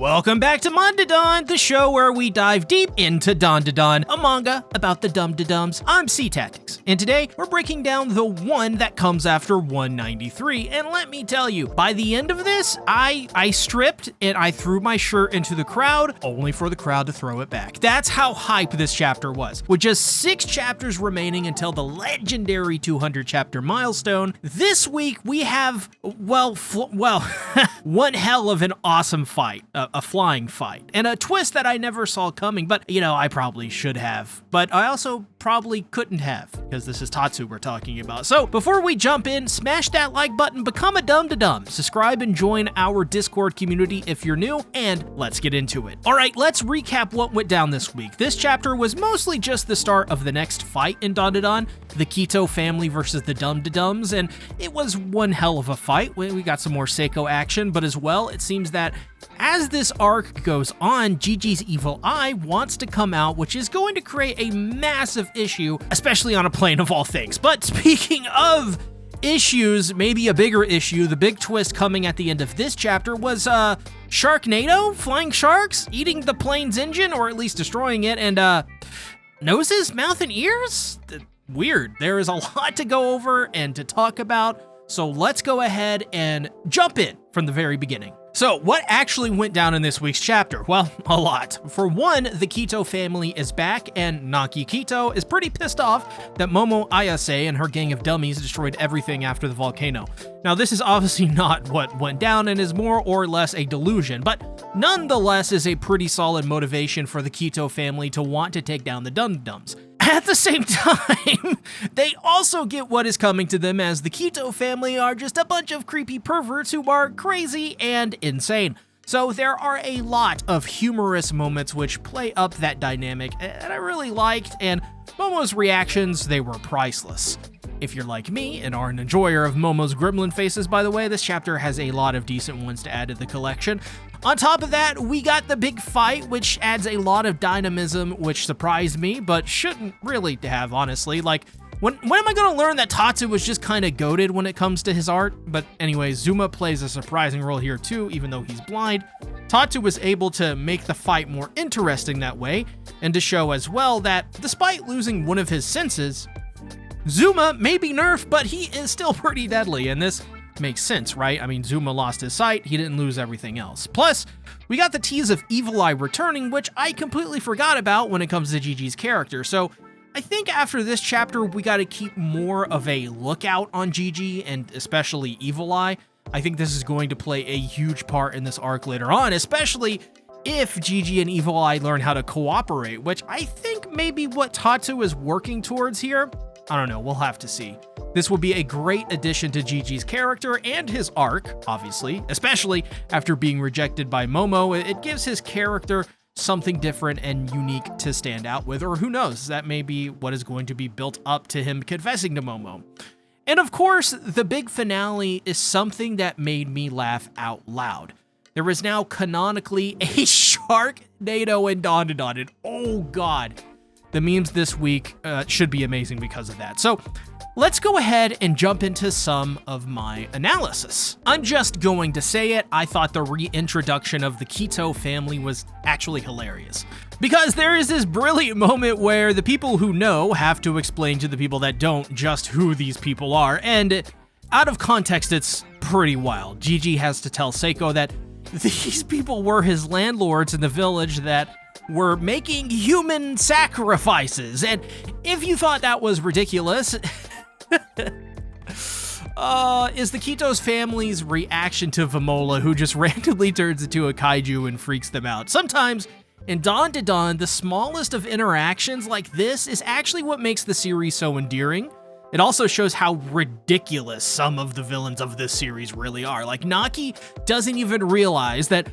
Welcome back to Dandadan, the show where we dive deep into Dandadan, a manga about the Dum-de-Dums. I'm C-Tactics, and today we're breaking down the one that comes after 193, and let me tell you, by the end of this, I stripped and I threw my shirt into the crowd, only for the crowd to throw it back. That's how hype this chapter was. With just 6 chapters remaining until the legendary 200 chapter milestone, this week we have, well, one hell of an awesome fight. A flying fight, and a twist that I never saw coming, but I probably should have, but I also probably couldn't have, because this is Tatsu we're talking about. So before we jump in, smash that like button, become a dum-de-dum, subscribe and join our Discord community if you're new, and let's get into it. All right, let's recap what went down this week. This chapter was mostly just the start of the next fight in Dandadan, the Kito family versus the Dum-de-Dums, and it was one hell of a fight. We got some more Seiko action, but as well, it seems that as this arc goes on, Gigi's evil eye wants to come out, which is going to create a massive issue, especially on a plane of all things. But speaking of issues, maybe a bigger issue, the big twist coming at the end of this chapter was Sharknado, flying sharks, eating the plane's engine, or at least destroying it, and noses, mouth, and ears? Weird. There is a lot to go over and to talk about, so let's go ahead and jump in from the very beginning. So, what actually went down in this week's chapter? Well, a lot. For one, the Kito family is back, and Naki Kito is pretty pissed off that Momo Ayase and her gang of dummies destroyed everything after the volcano. Now, this is obviously not what went down and is more or less a delusion, but nonetheless is a pretty solid motivation for the Kito family to want to take down the Dum-Dums. At the same time, they also get what is coming to them, as the Kito family are just a bunch of creepy perverts who are crazy and insane. So there are a lot of humorous moments which play up that dynamic, and I really liked, and Momo's reactions, they were priceless. If you're like me and are an enjoyer of Momo's gremlin faces, by the way, this chapter has a lot of decent ones to add to the collection. On top of that, we got the big fight, which adds a lot of dynamism, which surprised me, but shouldn't really have, honestly. Like, when am I going to learn that Tatsu was just kind of goated when it comes to his art? But anyway, Zuma plays a surprising role here too, even though he's blind. Tatsu was able to make the fight more interesting that way, and to show as well that, despite losing one of his senses, Zuma may be nerfed, but he is still pretty deadly, and this makes sense, right? I mean, Zuma lost his sight, he didn't lose everything else. Plus, we got the tease of Evil Eye returning, which I completely forgot about when it comes to Gigi's character, so I think after this chapter, we gotta keep more of a lookout on Gigi, and especially Evil Eye. I think this is going to play a huge part in this arc later on, especially if Gigi and Evil Eye learn how to cooperate, which I think may be what Tatsu is working towards here. I don't know, we'll have to see. This will be a great addition to Gigi's character and his arc, obviously, especially after being rejected by Momo. It gives his character something different and unique to stand out with, or who knows, that may be what is going to be built up to him confessing to Momo. And of course, the big finale is something that made me laugh out loud. There is now canonically a Sharknado in Dandadan, and oh god, the memes this week should be amazing because of that. So let's go ahead and jump into some of my analysis. I'm just going to say it, I thought the reintroduction of the Kito family was actually hilarious. Because there is this brilliant moment where the people who know have to explain to the people that don't just who these people are, and out of context, it's pretty wild. Gigi has to tell Seiko that these people were his landlords in the village that were making human sacrifices, and if you thought that was ridiculous, is the Kito's family's reaction to Vamola, who just randomly turns into a kaiju and freaks them out. Sometimes, in Dandadan, the smallest of interactions like this is actually what makes the series so endearing. It also shows how ridiculous some of the villains of this series really are. Like, Naki doesn't even realize that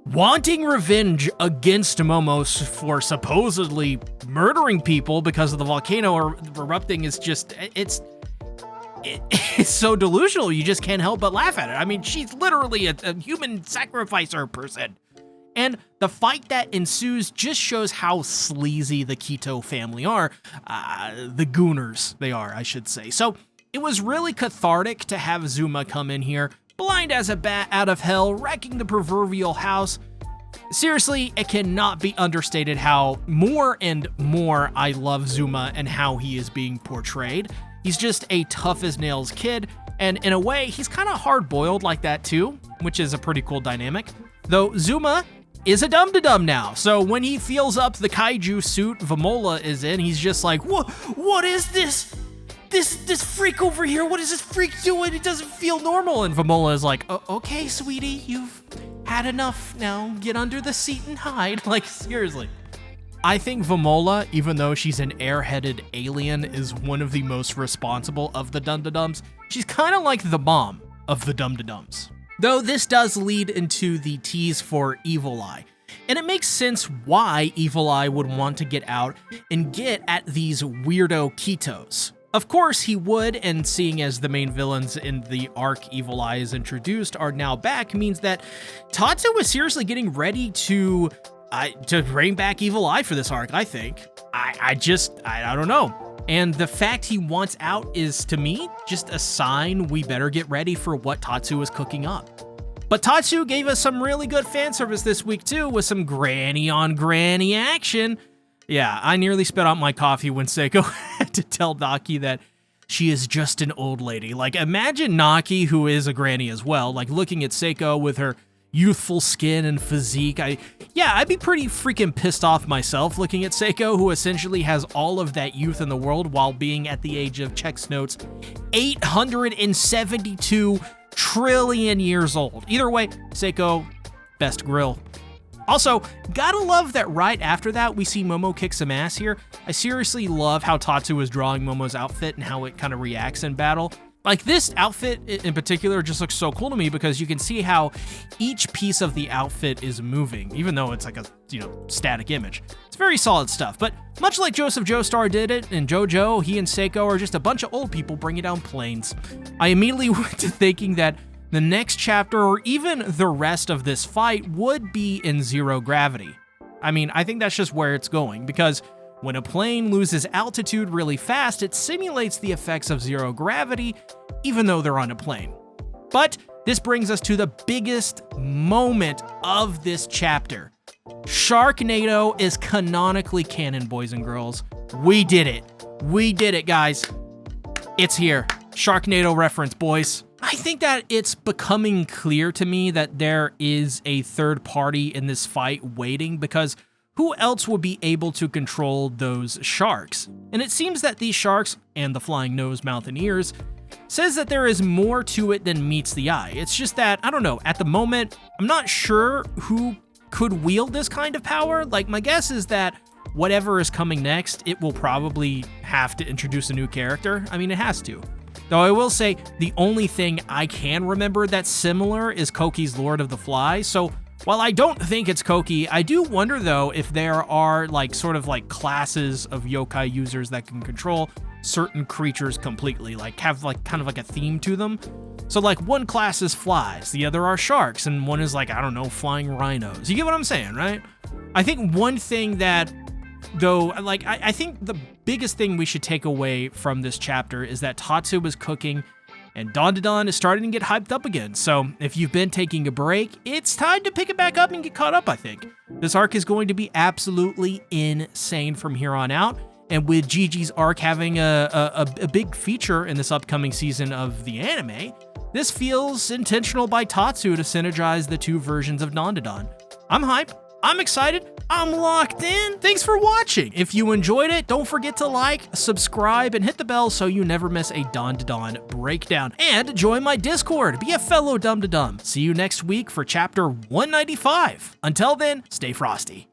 wanting revenge against Momo for supposedly murdering people because of the volcano erupting is just, it's so delusional, you just can't help but laugh at it. I mean, she's literally a human sacrificer person. And the fight that ensues just shows how sleazy the Kito family are. The gooners, they are, I should say. So it was really cathartic to have Zuma come in here, blind as a bat out of hell, wrecking the proverbial house. Seriously, it cannot be understated how more and more I love Zuma and how he is being portrayed. He's just a tough-as-nails kid, and in a way, he's kind of hard-boiled like that too, which is a pretty cool dynamic. Though Zuma is a Dandadan now, so when he feels up the kaiju suit Vamola is in, he's just like, what is this? This freak over here, what is this freak doing? It doesn't feel normal. And Vamola is like, okay, sweetie, you've had enough now. Get under the seat and hide. Like, seriously. I think Vamola, even though she's an airheaded alien, is one of the most responsible of the Dum-Da-Dums. She's kind of like the mom of the Dum-Da-Dums. Though this does lead into the tease for Evil Eye. And it makes sense why Evil Eye would want to get out and get at these weirdo Kitos. Of course he would, and seeing as the main villains in the arc Evil Eye is introduced are now back means that Tatsu is seriously getting ready to bring back Evil Eye for this arc, I think. I don't know. And the fact he wants out is, to me, just a sign we better get ready for what Tatsu is cooking up. But Tatsu gave us some really good fan service this week too, with some granny on granny action. Yeah, I nearly spit out my coffee when Seiko had to tell Naki that she is just an old lady. Like, imagine Naki, who is a granny as well, like looking at Seiko with her youthful skin and physique. I'd be pretty freaking pissed off myself looking at Seiko, who essentially has all of that youth in the world while being at the age of, checks notes, 872 trillion years old. Either way, Seiko, best grill. Also, gotta love that right after that, we see Momo kick some ass here. I seriously love how Tatsu is drawing Momo's outfit and how it kind of reacts in battle. Like, this outfit in particular just looks so cool to me because you can see how each piece of the outfit is moving, even though it's like a, static image. It's very solid stuff, but much like Joseph Joestar did it, and JoJo, he and Seiko are just a bunch of old people bringing down planes. I immediately went to thinking that the next chapter, or even the rest of this fight, would be in zero gravity. I mean, I think that's just where it's going, because when a plane loses altitude really fast, it simulates the effects of zero gravity, even though they're on a plane. But this brings us to the biggest moment of this chapter. Sharknado is canonically canon, boys and girls. We did it. We did it, guys. It's here. Sharknado reference, boys. I think that it's becoming clear to me that there is a third party in this fight waiting, because who else would be able to control those sharks? And it seems that these sharks, and the flying nose, mouth, and ears, says that there is more to it than meets the eye. It's just that, I don't know, at the moment, I'm not sure who could wield this kind of power. Like, my guess is that whatever is coming next, it will probably have to introduce a new character. I mean, it has to. Though I will say, the only thing I can remember that's similar is Koki's Lord of the Flies, so while I don't think it's Koki, I do wonder though if there are sort of classes of yokai users that can control certain creatures completely, have kind of a theme to them. So one class is flies, the other are sharks, and one is I don't know, flying rhinos. You get what I'm saying, right? I think one thing that, though, I think the biggest thing we should take away from this chapter is that Tatsu is cooking and Dandadan is starting to get hyped up again. So if you've been taking a break, it's time to pick it back up and get caught up, I think. This arc is going to be absolutely insane from here on out. And with Gigi's arc having a big feature in this upcoming season of the anime, this feels intentional by Tatsu to synergize the two versions of Dandadan. I'm hyped. I'm excited. I'm locked in. Thanks for watching. If you enjoyed it, don't forget to like, subscribe, and hit the bell so you never miss a Dandadan breakdown. And join my Discord. Be a fellow Dum-Da-Dum. See you next week for chapter 195. Until then, stay frosty.